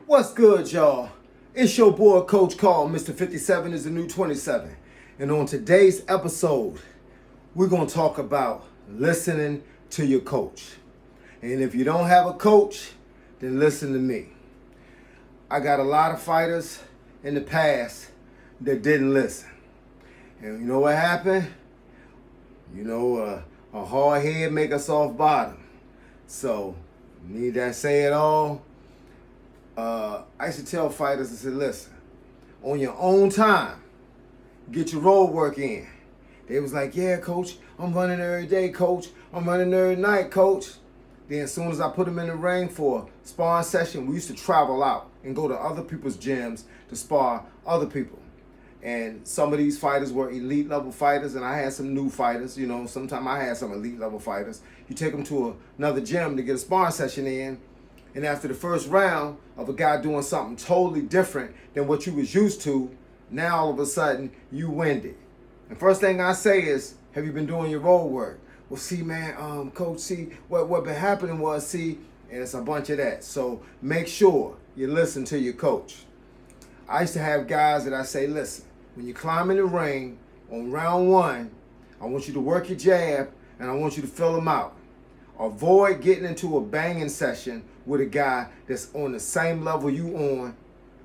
What's good, y'all? It's your boy, Coach Carl. Mr. 57 is the new 27. And on today's episode, we're going to talk about listening to your coach. And if you don't have a coach, then listen to me. I got a lot of fighters in the past that didn't listen. And you know what happened? A hard head make a soft bottom. So, need that say it all? I used to tell fighters, I said, listen, on your own time, get your road work in. They was like, yeah, coach, I'm running every day, coach. I'm running every night, coach. Then as soon as I put them in the ring for a sparring session, we used to travel out and go to other people's gyms to spar other people. And some of these fighters were elite level fighters, and I had some new fighters. Sometimes I had some elite level fighters. You take them to another gym to get a sparring session in, and after the first round of a guy doing something totally different than what you was used to, now all of a sudden you winded. And first thing I say is, have you been doing your road work? Well, see, man, coach, see, what been happening was, see, and it's a bunch of that. So make sure you listen to your coach. I used to have guys that I say, listen, when you climb in the ring on round one, I want you to work your jab and I want you to fill them out. Avoid getting into a banging session with a guy that's on the same level you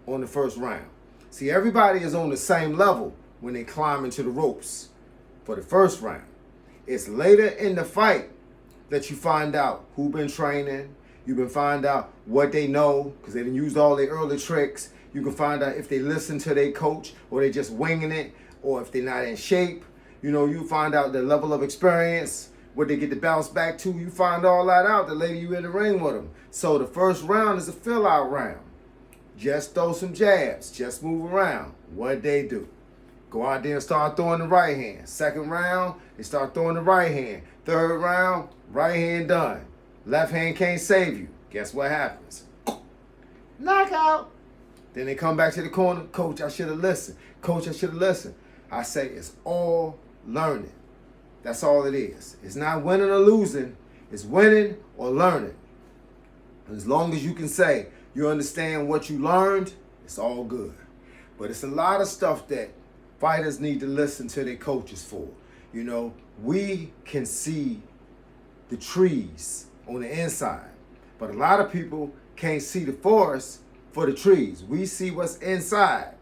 on the first round. See, everybody is on the same level when they climb into the ropes for the first round. It's later in the fight that you find out who been training. You can find out what they know because they done used all their early tricks. You can find out if they listen to their coach or they just winging it or if they're not in shape. You find out the level of experience, what they get to bounce back to. You find all that out the later you in the ring with them. So the first round is a fill out round. Just throw some jabs. Just move around. What they do? Go out there and start throwing the right hand. Second round, they start throwing the right hand. Third round, right hand done. Left hand can't save you. Guess what happens? Knockout. Then they come back to the corner. Coach, I should have listened. Coach, I should have listened. I say it's all learning. That's all it is. It's not winning or losing. It's winning or learning. And as long as you can say you understand what you learned, it's all good. But it's a lot of stuff that fighters need to listen to their coaches for. We can see the trees on the inside, but a lot of people can't see the forest for the trees. We see what's inside,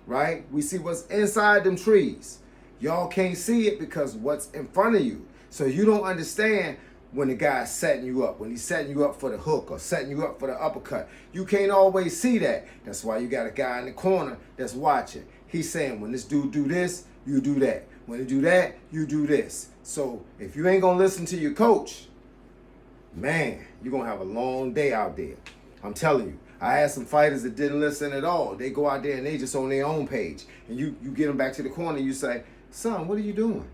right? We see what's inside them trees. Y'all can't see it because what's in front of you. So you don't understand when the guy's setting you up, when he's setting you up for the hook or setting you up for the uppercut. You can't always see that. That's why you got a guy in the corner that's watching. He's saying, when this dude do this, you do that. When he do that, you do this. So if you ain't gonna listen to your coach, man, you're gonna have a long day out there. I'm telling you. I had some fighters that didn't listen at all. They go out there and they just on their own page. And you get them back to the corner and you say, son, what are you doing?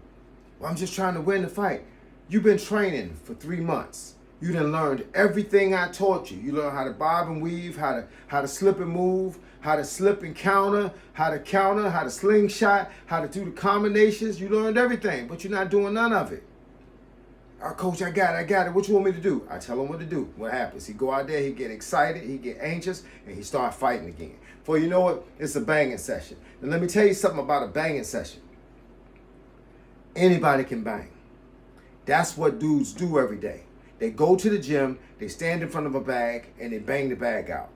Well, I'm just trying to win the fight. You've been training for 3 months. You done learned everything I taught you. You learned how to bob and weave, how to slip and move, how to slip and counter, how to slingshot, how to do the combinations. You learned everything, but you're not doing none of it. Coach, I got it. What you want me to do? I tell him what to do. What happens? He go out there, he get excited, he get anxious, and he start fighting again. For you know what? It's a banging session. And let me tell you something about a banging session. Anybody can bang. That's what dudes do every day. They go to the gym, they stand in front of a bag, and they bang the bag out.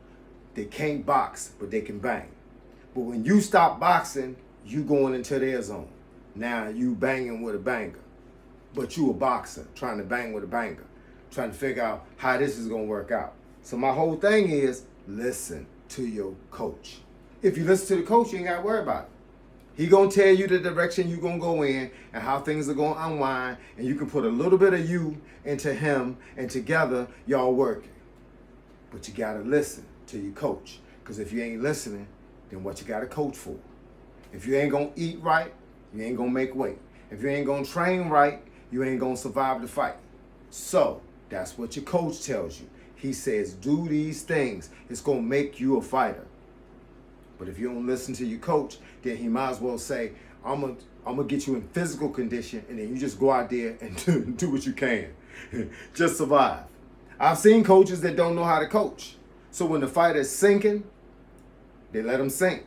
They can't box, but they can bang. But when you stop boxing, you going into their zone. Now you banging with a banger. But you a boxer trying to bang with a banger, trying to figure out how this is going to work out. So my whole thing is listen to your coach. If you listen to the coach, you ain't got to worry about it. He going to tell you the direction you going to go in and how things are going to unwind. And you can put a little bit of you into him and together y'all working. But you got to listen to your coach. Because if you ain't listening, then what you got to coach for? If you ain't going to eat right, you ain't going to make weight. If you ain't going to train right, you ain't going to survive the fight. So that's what your coach tells you. He says, do these things. It's going to make you a fighter. But if you don't listen to your coach, then he might as well say, I'm gonna get you in physical condition, and then you just go out there and do what you can. Just survive. I've seen coaches that don't know how to coach. So when the fighter is sinking, they let him sink.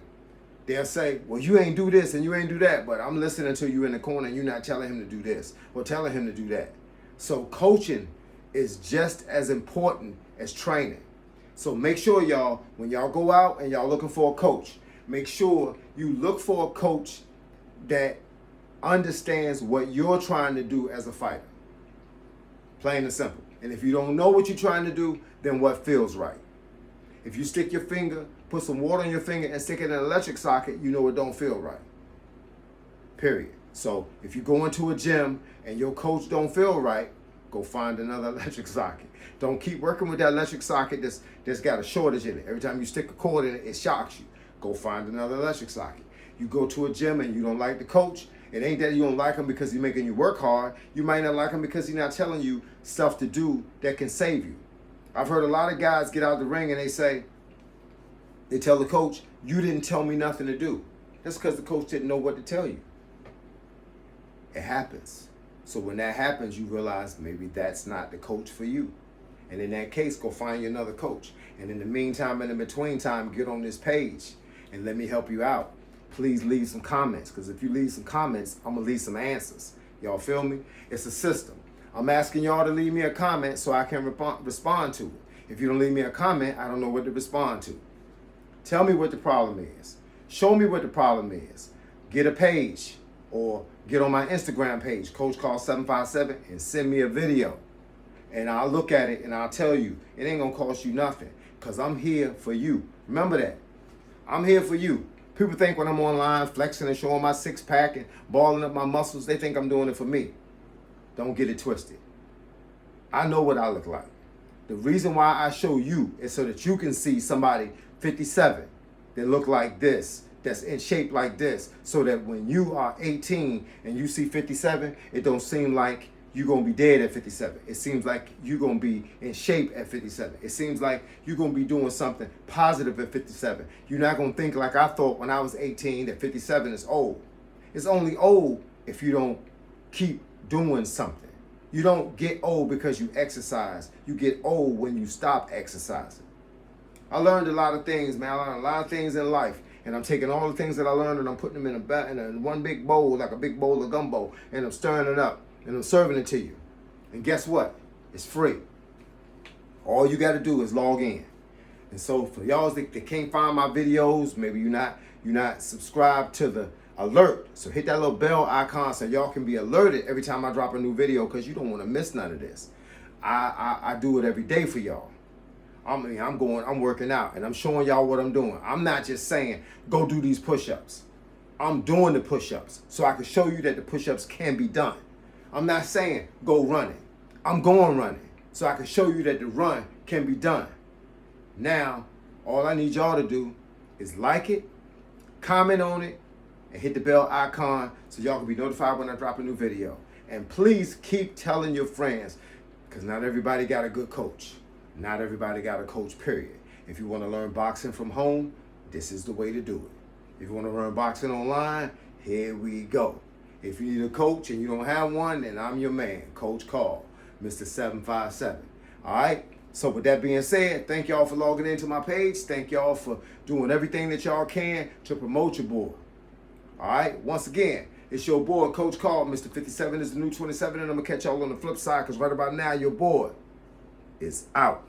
They'll say, well, you ain't do this and you ain't do that, but I'm listening to you in the corner and you're not telling him to do this or telling him to do that. So coaching is just as important as training. So make sure y'all, when y'all go out and y'all looking for a coach, make sure you look for a coach that understands what you're trying to do as a fighter. Plain and simple. And if you don't know what you're trying to do, then what feels right? If you stick your finger, put some water on your finger and stick it in an electric socket, you know it don't feel right. Period. So if you go into a gym and your coach don't feel right, go find another electric socket. Don't keep working with that electric socket that's got a shortage in it. Every time you stick a cord in it, it shocks you. Go find another electric socket. You go to a gym and you don't like the coach. It ain't that you don't like him because he's making you work hard. You might not like him because he's not telling you stuff to do that can save you. I've heard a lot of guys get out the ring and they tell the coach, you didn't tell me nothing to do. That's because the coach didn't know what to tell you. It happens. So when that happens, you realize maybe that's not the coach for you. And in that case, go find you another coach. And in the meantime, in the between time, get on this page and let me help you out. Please leave some comments, because if you leave some comments, I'm going to leave some answers. Y'all feel me? It's a system. I'm asking y'all to leave me a comment so I can respond to it. If you don't leave me a comment, I don't know what to respond to. Tell me what the problem is. Show me what the problem is. Get a page or get on my Instagram page, Coach Carl 757, and send me a video. And I'll look at it and I'll tell you. It ain't going to cost you nothing, because I'm here for you. Remember that. I'm here for you. People think when I'm online flexing and showing my six-pack and balling up my muscles, they think I'm doing it for me. Don't get it twisted. I know what I look like. The reason why I show you is so that you can see somebody 57 that look like this, that's in shape like this, so that when you are 18 and you see 57, it don't seem like you're going to be dead at 57. It seems like you're going to be in shape at 57. It seems like you're going to be doing something positive at 57. You're not going to think like I thought when I was 18 that 57 is old. It's only old if you don't keep doing something. You don't get old because you exercise. You get old when you stop exercising. I learned a lot of things, man. I learned a lot of things in life. And I'm taking all the things that I learned and I'm putting them in one big bowl, like a big bowl of gumbo. And I'm stirring it up. And I'm serving it to you. And guess what? It's free. All you got to do is log in. And so for y'all that can't find my videos, maybe you're not subscribed to the alert. So hit that little bell icon so y'all can be alerted every time I drop a new video, because you don't want to miss none of this. I do it every day for y'all. I'm working out and I'm showing y'all what I'm doing. I'm not just saying go do these push-ups. I'm doing the push-ups so I can show you that the push-ups can be done. I'm not saying go running. I'm going running so I can show you that the run can be done. Now, all I need y'all to do is like it, comment on it, and hit the bell icon so y'all can be notified when I drop a new video. And please keep telling your friends, because not everybody got a good coach. Not everybody got a coach, period. If you want to learn boxing from home, this is the way to do it. If you want to learn boxing online, here we go. If you need a coach and you don't have one, then I'm your man, Coach Carl, Mr. 757. All right? So with that being said, thank y'all for logging into my page. Thank y'all for doing everything that y'all can to promote your boy. All right? Once again, it's your boy, Coach Carl. Mr. 57 is the new 27, and I'm going to catch y'all on the flip side, because right about now, your boy is out.